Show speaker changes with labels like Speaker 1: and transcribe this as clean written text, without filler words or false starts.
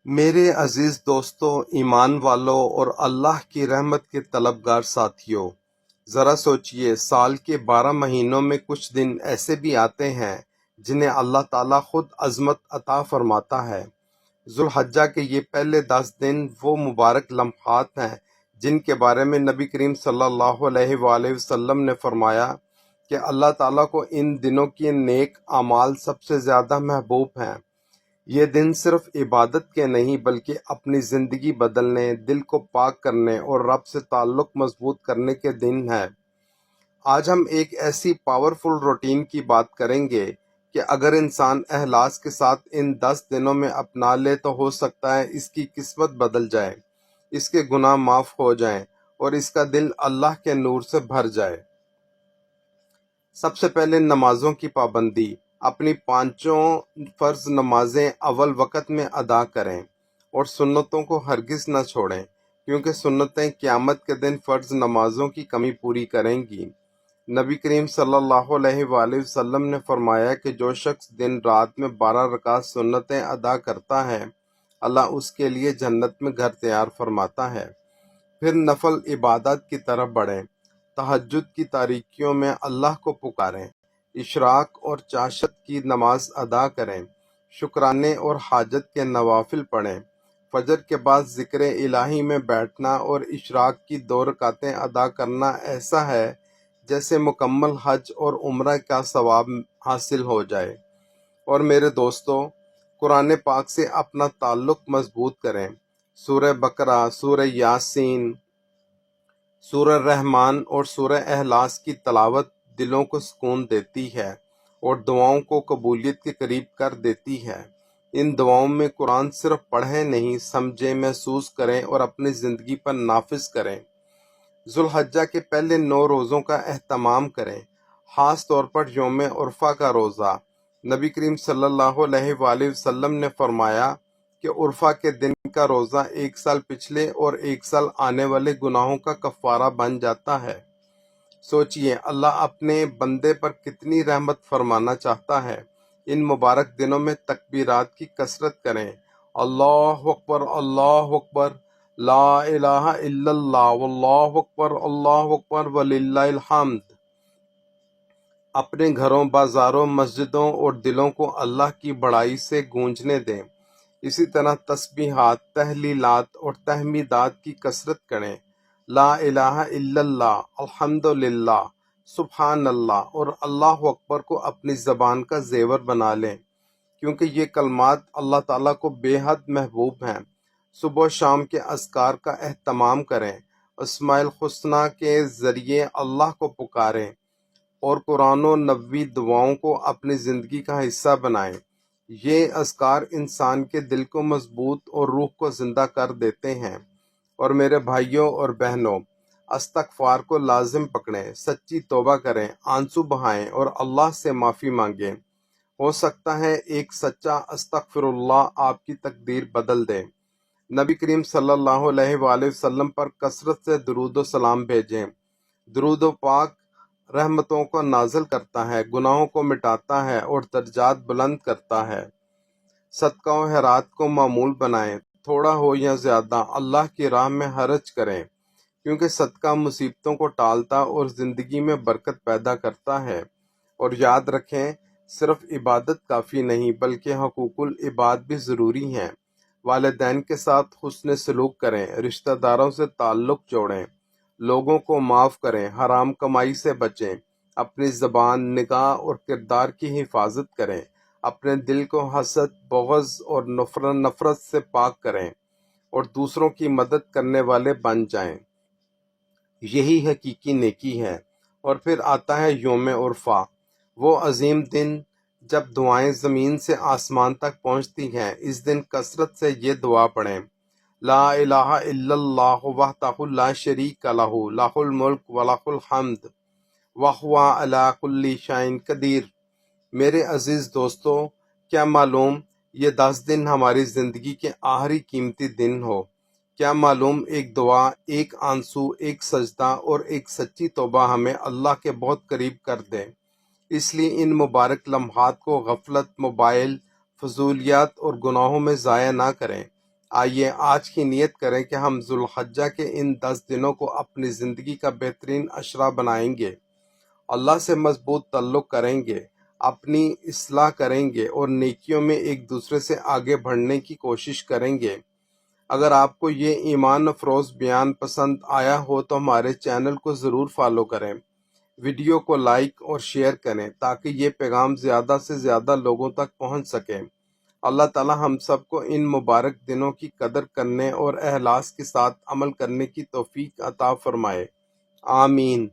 Speaker 1: میرے عزیز دوستو، ایمان والو اور اللہ کی رحمت کے طلبگار ساتھیو، ذرا سوچئے، سال کے 12 مہینوں میں کچھ دن ایسے بھی آتے ہیں جنہیں اللہ تعالیٰ خود عظمت عطا فرماتا ہے۔ ذوالحجہ کے یہ پہلے 10 دن وہ مبارک لمحات ہیں جن کے بارے میں نبی کریم صلی اللہ علیہ وآلہ وسلم نے فرمایا کہ اللہ تعالیٰ کو ان دنوں کے نیک اعمال سب سے زیادہ محبوب ہیں۔ یہ دن صرف عبادت کے نہیں بلکہ اپنی زندگی بدلنے، دل کو پاک کرنے اور رب سے تعلق مضبوط کرنے کے دن ہے۔ آج ہم ایک ایسی پاورفل روٹین کی بات کریں گے کہ اگر انسان اخلاص کے ساتھ ان 10 دنوں میں اپنا لے تو ہو سکتا ہے اس کی قسمت بدل جائے، اس کے گناہ معاف ہو جائیں اور اس کا دل اللہ کے نور سے بھر جائے۔ سب سے پہلے نمازوں کی پابندی۔ اپنی 5 فرض نمازیں اول وقت میں ادا کریں اور سنتوں کو ہرگز نہ چھوڑیں، کیونکہ سنتیں قیامت کے دن فرض نمازوں کی کمی پوری کریں گی۔ نبی کریم صلی اللہ علیہ وآلہ وسلم نے فرمایا کہ جو شخص دن رات میں 12 رکعت سنتیں ادا کرتا ہے، اللہ اس کے لیے جنت میں گھر تیار فرماتا ہے۔ پھر نفل عبادات کی طرف بڑھیں۔ تہجد کی تاریکیوں میں اللہ کو پکاریں، اشراق اور چاشت کی نماز ادا کریں، شکرانے اور حاجت کے نوافل پڑھیں۔ فجر کے بعد ذکر الہی میں بیٹھنا اور اشراق کی 2 رکعتیں ادا کرنا ایسا ہے جیسے مکمل حج اور عمرہ کا ثواب حاصل ہو جائے۔ اور میرے دوستو، قرآن پاک سے اپنا تعلق مضبوط کریں۔ سورہ بقرہ، سورہ یاسین، سورہ رحمان اور سورہ اخلاص کی تلاوت دلوں کو سکون دیتی ہے اور دعاؤں کو قبولیت کے قریب کر دیتی ہے۔ ان دعاؤں میں قرآن صرف پڑھیں نہیں، سمجھیں، محسوس کریں اور اپنی زندگی پر نافذ کریں۔ ذوالحجہ کے پہلے 9 روزوں کا اہتمام کریں، خاص طور پر یوم عرفہ کا روزہ۔ نبی کریم صلی اللہ علیہ وآلہ وسلم نے فرمایا کہ عرفہ کے دن کا روزہ 1 سال پچھلے اور 1 سال آنے والے گناہوں کا کفارہ بن جاتا ہے۔ سوچئے، اللہ اپنے بندے پر کتنی رحمت فرمانا چاہتا ہے۔ ان مبارک دنوں میں تکبیرات کی کثرت کریں۔ اللہ اکبر، اللہ اکبر، لا الہ الا اللہ، واللہ اکبر، اللہ اکبر وللہ الحمد۔ اپنے گھروں، بازاروں، مسجدوں اور دلوں کو اللہ کی بڑائی سے گونجنے دیں۔ اسی طرح تسبیحات، تہلیلات اور تحمیدات کی کثرت کریں۔ لا الہ الا اللہ، الحمدللہ، سبحان اللہ اور اللہ اکبر کو اپنی زبان کا زیور بنا لیں، کیونکہ یہ کلمات اللہ تعالیٰ کو بے حد محبوب ہیں۔ صبح و شام کے اذکار کا اہتمام کریں، اسماء الحسنی کے ذریعے اللہ کو پکاریں اور قرآن و نبوی دعاؤں کو اپنی زندگی کا حصہ بنائیں۔ یہ اذکار انسان کے دل کو مضبوط اور روح کو زندہ کر دیتے ہیں۔ اور میرے بھائیوں اور بہنوں، استغفار کو لازم پکڑیں، سچی توبہ کریں، آنسو بہائیں اور اللہ سے معافی مانگیں۔ ہو سکتا ہے ایک سچا استغفر اللہ آپ کی تقدیر بدل دے۔ نبی کریم صلی اللہ علیہ وآلہ وسلم پر کثرت سے درود و سلام بھیجیں۔ درود و پاک رحمتوں کو نازل کرتا ہے، گناہوں کو مٹاتا ہے اور درجات بلند کرتا ہے۔ صدقہ و خیرات کو معمول بنائیں، تھوڑا ہو یا زیادہ، اللہ کی راہ میں خرچ کریں، کیونکہ صدقہ مصیبتوں کو ٹالتا اور زندگی میں برکت پیدا کرتا ہے۔ اور یاد رکھیں، صرف عبادت کافی نہیں بلکہ حقوق العباد بھی ضروری ہیں۔ والدین کے ساتھ حسن سلوک کریں، رشتہ داروں سے تعلق جوڑیں، لوگوں کو معاف کریں، حرام کمائی سے بچیں، اپنی زبان، نگاہ اور کردار کی حفاظت کریں، اپنے دل کو حسد، بغض اور نفرت سے پاک کریں اور دوسروں کی مدد کرنے والے بن جائیں۔ یہی حقیقی نیکی ہے۔ اور پھر آتا ہے یوم عرفہ، وہ عظیم دن جب دعائیں زمین سے آسمان تک پہنچتی ہیں۔ اس دن کثرت سے یہ دعا پڑھیں، لا الہ الا اللہ وحدہ لا شریک لہ، لہ الملک ولہ الحمد وہو علی کل شیء قدیر۔ میرے عزیز دوستو، کیا معلوم یہ 10 دن ہماری زندگی کے آخری قیمتی دن ہو؟ کیا معلوم ایک دعا، ایک آنسو، ایک سجدہ اور ایک سچی توبہ ہمیں اللہ کے بہت قریب کر دے۔ اس لیے ان مبارک لمحات کو غفلت، موبائل، فضولیات اور گناہوں میں ضائع نہ کریں، آئیے آج کی نیت کریں کہ ہم ذوالحجہ کے ان 10 دنوں کو اپنی زندگی کا بہترین عشرہ بنائیں گے، اللہ سے مضبوط تعلق کریں گے، اپنی اصلاح کریں گے اور نیکیوں میں ایک دوسرے سے آگے بڑھنے کی کوشش کریں گے۔ اگر آپ کو یہ ایمان افروز بیان پسند آیا ہو تو ہمارے چینل کو ضرور فالو کریں، ویڈیو کو لائک اور شیئر کریں تاکہ یہ پیغام زیادہ سے زیادہ لوگوں تک پہنچ سکے۔ اللہ تعالی ہم سب کو ان مبارک دنوں کی قدر کرنے اور اخلاص کے ساتھ عمل کرنے کی توفیق عطا فرمائے، آمین۔